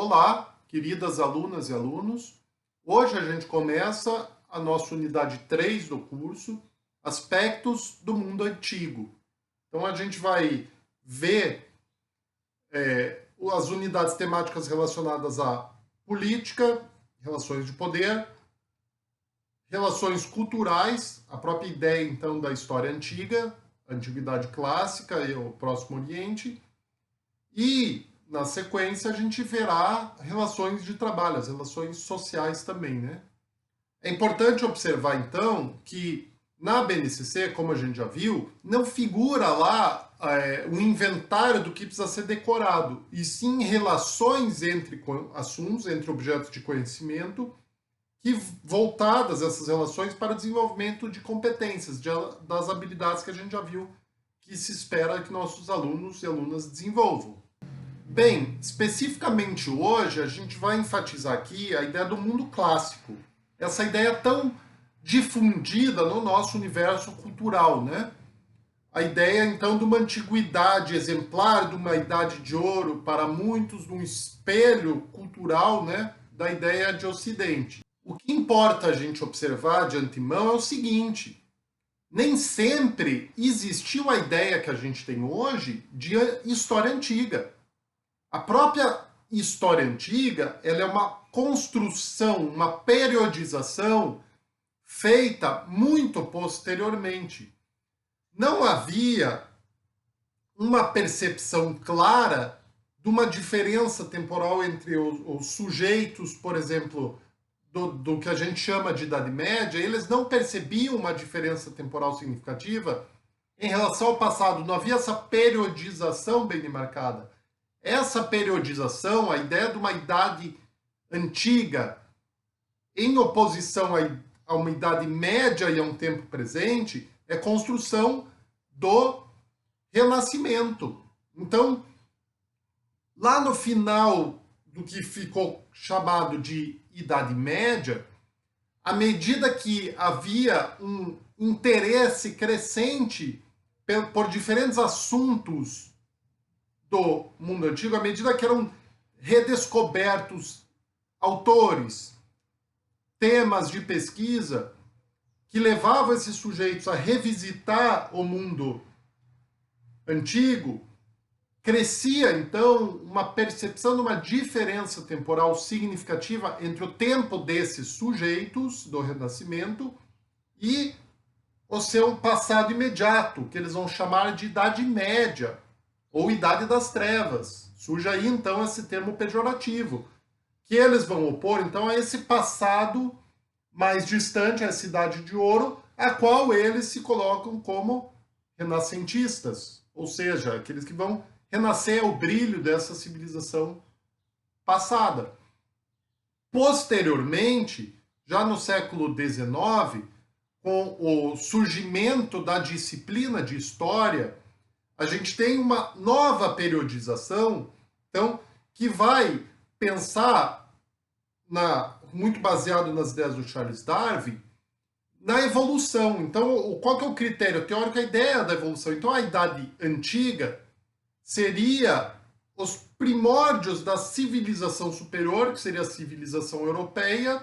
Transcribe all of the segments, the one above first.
Olá, queridas alunas e alunos. Hoje a gente começa a nossa unidade 3 do curso, Aspectos do Mundo Antigo. Então a gente vai ver as unidades temáticas relacionadas à política, relações de poder, relações culturais, a própria ideia então da história antiga, a antiguidade clássica e o Próximo Oriente, e na sequência a gente verá relações de trabalho, as relações sociais também, né? É importante observar então que na BNCC, como a gente já viu, não figura lá o inventário do que precisa ser decorado, e sim relações entre assuntos, entre objetos de conhecimento, que voltadas essas relações para o desenvolvimento de competências, das habilidades que a gente já viu que se espera que nossos alunos e alunas desenvolvam. Bem, especificamente hoje, a gente vai enfatizar aqui a ideia do mundo clássico. Essa ideia tão difundida no nosso universo cultural, né? A ideia, então, de uma antiguidade exemplar, de uma idade de ouro, para muitos, de um espelho cultural, né, da ideia de Ocidente. O que importa a gente observar de antemão é o seguinte: nem sempre existiu a ideia que a gente tem hoje de história antiga. A própria história antiga, ela é uma construção, uma periodização feita muito posteriormente. Não havia uma percepção clara de uma diferença temporal entre os sujeitos, por exemplo, do que a gente chama de Idade Média. Eles não percebiam uma diferença temporal significativa em relação ao passado. Não havia essa periodização bem demarcada. Essa periodização, a ideia de uma idade antiga em oposição a uma idade média e a um tempo presente, é construção do Renascimento. Então, lá no final do que ficou chamado de Idade Média, à medida que havia um interesse crescente por diferentes assuntos do mundo antigo, à medida que eram redescobertos autores, temas de pesquisa que levavam esses sujeitos a revisitar o mundo antigo, crescia então uma percepção de uma diferença temporal significativa entre o tempo desses sujeitos do Renascimento e o seu passado imediato, que eles vão chamar de Idade Média ou Idade das Trevas. Surge aí então esse termo pejorativo, que eles vão opor então a esse passado mais distante, essa Idade de Ouro, a qual eles se colocam como renascentistas, ou seja, aqueles que vão renascer ao brilho dessa civilização passada. Posteriormente, já no século XIX, com o surgimento da disciplina de história, a gente tem uma nova periodização, então, que vai pensar, muito baseado nas ideias do Charles Darwin, na evolução. Então, qual que é o critério teórico? A ideia da evolução. Então, a Idade Antiga seria os primórdios da civilização superior, que seria a civilização europeia,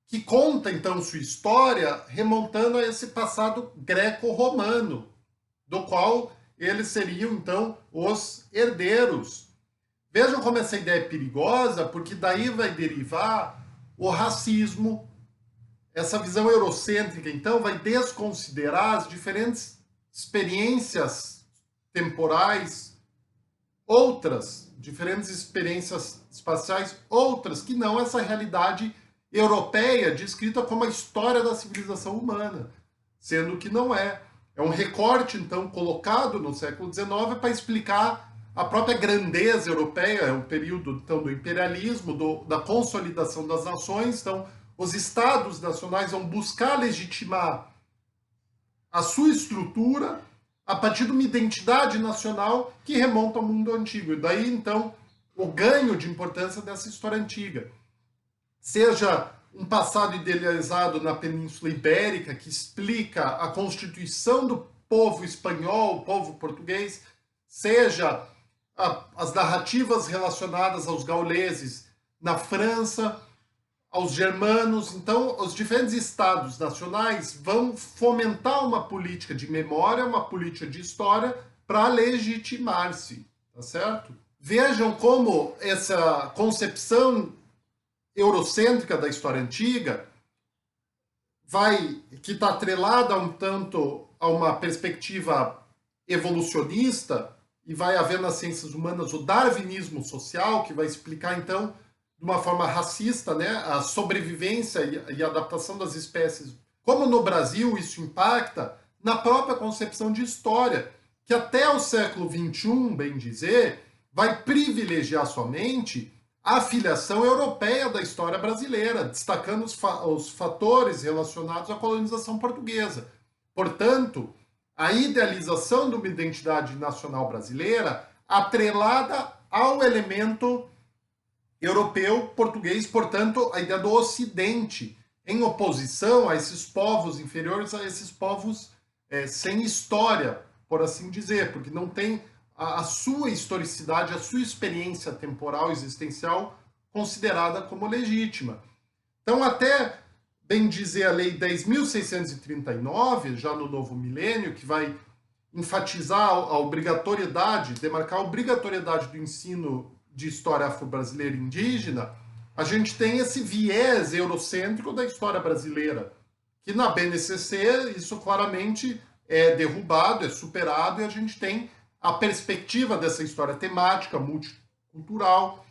que conta, então, sua história remontando a esse passado greco-romano, do qual eles seriam, então, os herdeiros. Vejam como essa ideia é perigosa, porque daí vai derivar o racismo. Essa visão eurocêntrica, então, vai desconsiderar as diferentes experiências temporais, outras, diferentes experiências espaciais, outras que não essa realidade europeia descrita como a história da civilização humana, sendo que não é. É um recorte, então, colocado no século XIX para explicar a própria grandeza europeia, é um período, então, do imperialismo, da consolidação das nações. Então, os estados nacionais vão buscar legitimar a sua estrutura a partir de uma identidade nacional que remonta ao mundo antigo. E daí, então, o ganho de importância dessa história antiga. Seja um passado idealizado na Península Ibérica, que explica a constituição do povo espanhol, povo português, seja as narrativas relacionadas aos gauleses na França, aos germanos. Então, os diferentes estados nacionais vão fomentar uma política de memória, uma política de história para legitimar-se, tá certo? Vejam como essa concepção eurocêntrica da história antiga que está atrelada um tanto a uma perspectiva evolucionista, e vai haver nas ciências humanas o darwinismo social, que vai explicar, então, de uma forma racista, né, a sobrevivência e a adaptação das espécies. Como no Brasil isso impacta na própria concepção de história, que até o século XXI, bem dizer, vai privilegiar somente a filiação europeia da história brasileira, destacando os fatores relacionados à colonização portuguesa. Portanto, a idealização de uma identidade nacional brasileira atrelada ao elemento europeu, português, portanto, a ideia do Ocidente, em oposição a esses povos inferiores, a esses povos sem história, por assim dizer, porque não tem a sua historicidade, a sua experiência temporal, existencial, considerada como legítima. Então, até bem dizer a Lei 10.639, já no novo milênio, que vai enfatizar a obrigatoriedade, demarcar a obrigatoriedade do ensino de história afro-brasileira indígena, a gente tem esse viés eurocêntrico da história brasileira, que na BNCC isso claramente é derrubado, é superado, e a gente tem a perspectiva dessa história temática, multicultural,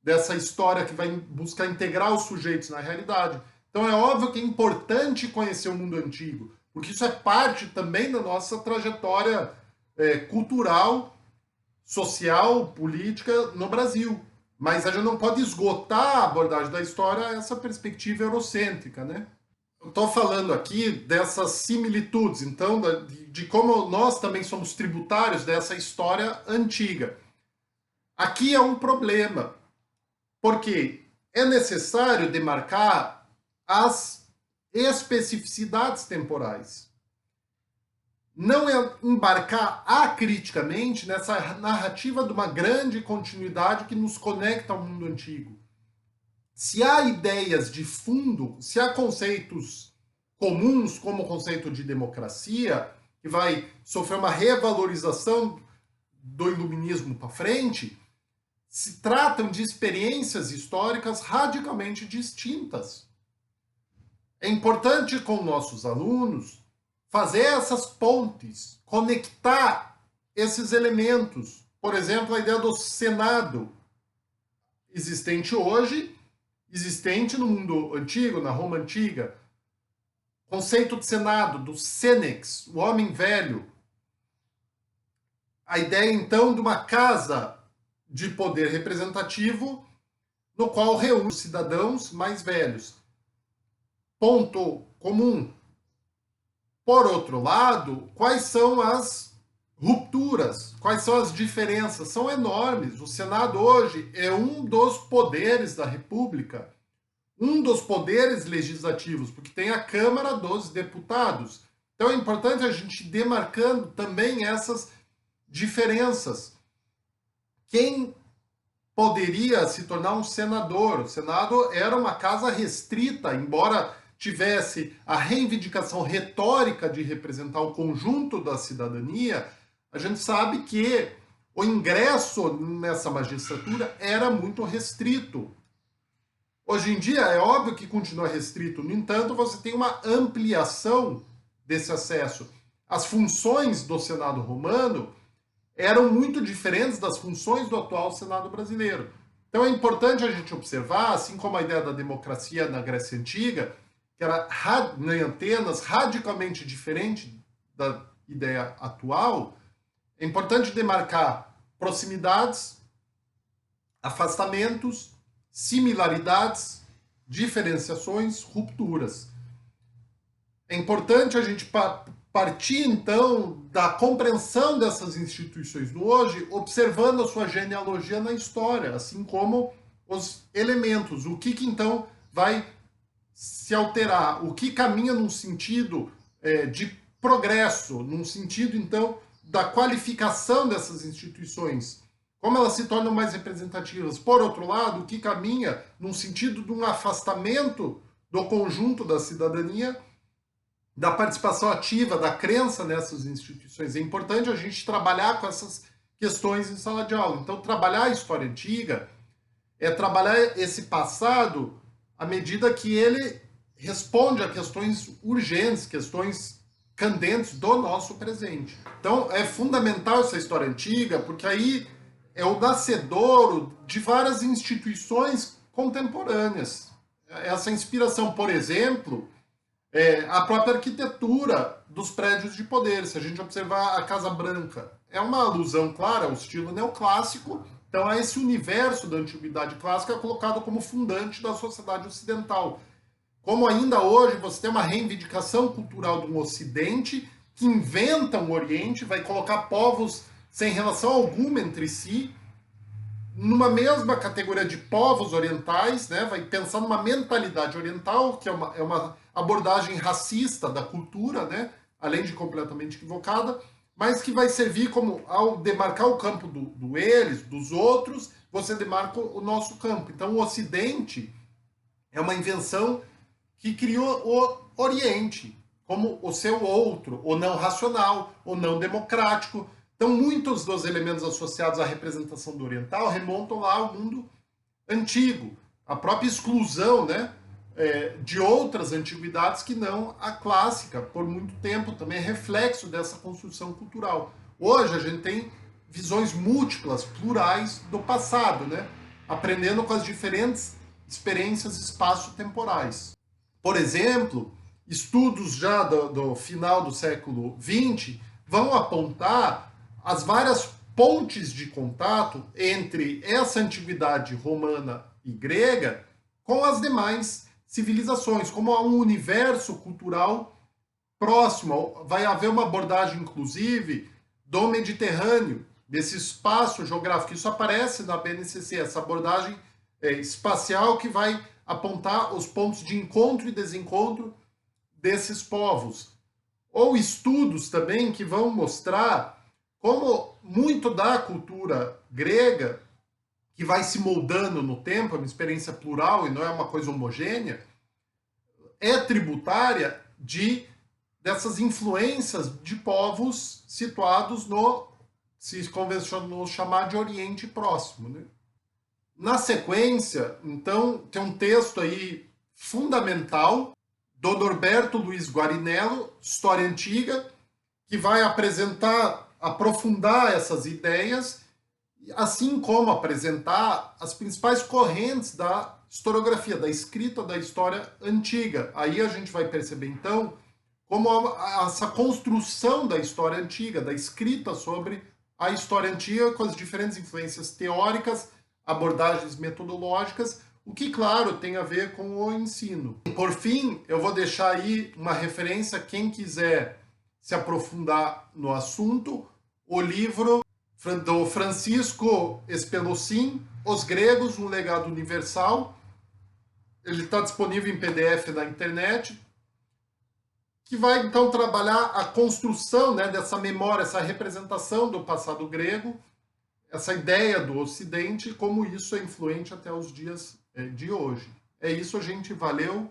dessa história que vai buscar integrar os sujeitos na realidade. Então é óbvio que é importante conhecer o mundo antigo, porque isso é parte também da nossa trajetória cultural, social, política no Brasil. Mas a gente não pode esgotar a abordagem da história a essa perspectiva eurocêntrica, né? Eu estou falando aqui dessas similitudes, então, de como nós também somos tributários dessa história antiga. Aqui é um problema, porque é necessário demarcar as especificidades temporais. Não é embarcar acriticamente nessa narrativa de uma grande continuidade que nos conecta ao mundo antigo. Se há ideias de fundo, se há conceitos comuns, como o conceito de democracia, que vai sofrer uma revalorização do iluminismo para frente, se tratam de experiências históricas radicalmente distintas. É importante com nossos alunos fazer essas pontes, conectar esses elementos. Por exemplo, a ideia do Senado, existente hoje, existente no mundo antigo, na Roma antiga. Conceito de Senado, do Senex, o homem velho. A ideia, então, de uma casa de poder representativo no qual reúne os cidadãos mais velhos. Ponto comum. Por outro lado, quais são as rupturas? Quais são as diferenças? São enormes. O Senado hoje é um dos poderes da República, um dos poderes legislativos, porque tem a Câmara dos Deputados. Então é importante a gente ir demarcando também essas diferenças. Quem poderia se tornar um senador? O Senado era uma casa restrita, embora tivesse a reivindicação retórica de representar o conjunto da cidadania, a gente sabe que o ingresso nessa magistratura era muito restrito. Hoje em dia é óbvio que continua restrito, no entanto, você tem uma ampliação desse acesso. As funções do Senado romano eram muito diferentes das funções do atual Senado brasileiro. Então é importante a gente observar, assim como a ideia da democracia na Grécia Antiga, que era em Atenas radicalmente diferente da ideia atual, é importante demarcar proximidades, afastamentos, similaridades, diferenciações, rupturas. É importante a gente partir, então, da compreensão dessas instituições no hoje, observando a sua genealogia na história, assim como os elementos, o que então vai se alterar, o que caminha num sentido de progresso, num sentido, então, da qualificação dessas instituições como elas se tornam mais representativas. Por outro lado, o que caminha num sentido de um afastamento do conjunto da cidadania, da participação ativa, da crença nessas instituições. É importante a gente trabalhar com essas questões em sala de aula. Então, trabalhar a história antiga é trabalhar esse passado à medida que ele responde a questões urgentes, questões candentes do nosso presente. Então, é fundamental essa história antiga, porque aí é o nascedouro de várias instituições contemporâneas. Essa inspiração, por exemplo, a própria arquitetura dos prédios de poder. Se a gente observar a Casa Branca, é uma alusão clara ao estilo neoclássico, então a esse universo da antiguidade clássica colocado como fundante da sociedade ocidental. Como ainda hoje você tem uma reivindicação cultural do Ocidente que inventa um Oriente, vai colocar povos sem relação alguma entre si, numa mesma categoria de povos orientais, né? Vai pensar numa mentalidade oriental, que é uma abordagem racista da cultura, né? Além de completamente equivocada, mas que vai servir como, ao demarcar o campo do eles, dos outros, você demarca o nosso campo. Então o Ocidente é uma invenção que criou o Oriente como o seu outro, o não racional, o não democrático. Então, muitos dos elementos associados à representação do oriental remontam lá ao mundo antigo. A própria exclusão, né, de outras antiguidades que não a clássica, por muito tempo, também é reflexo dessa construção cultural. Hoje a gente tem visões múltiplas, plurais do passado, né, aprendendo com as diferentes experiências espaço-temporais. Por exemplo, estudos já do final do século XX vão apontar as várias pontes de contato entre essa antiguidade romana e grega com as demais civilizações, como há um universo cultural próximo. Vai haver uma abordagem, inclusive, do Mediterrâneo, desse espaço geográfico. Isso aparece na BNCC, essa abordagem espacial que vai apontar os pontos de encontro e desencontro desses povos. Ou estudos também que vão mostrar como muito da cultura grega, que vai se moldando no tempo, é uma experiência plural e não é uma coisa homogênea, é tributária dessas influências de povos situados no, se convencionou chamar de Oriente Próximo, né? Na sequência, então, tem um texto aí fundamental do Norberto Luiz Guarinello, História Antiga, que vai aprofundar essas ideias, assim como apresentar as principais correntes da historiografia, da escrita da história antiga. Aí a gente vai perceber, então, como essa construção da história antiga, da escrita sobre a história antiga, com as diferentes influências teóricas, abordagens metodológicas, o que, claro, tem a ver com o ensino. Por fim, eu vou deixar aí uma referência, quem quiser se aprofundar no assunto, o livro do Francisco Espelossin, Os Gregos, um Legado Universal. Ele está disponível em PDF na internet, que vai, então, trabalhar a construção, né, dessa memória, essa representação do passado grego, essa ideia do Ocidente, como isso é influente até os dias de hoje. É isso, gente. Valeu!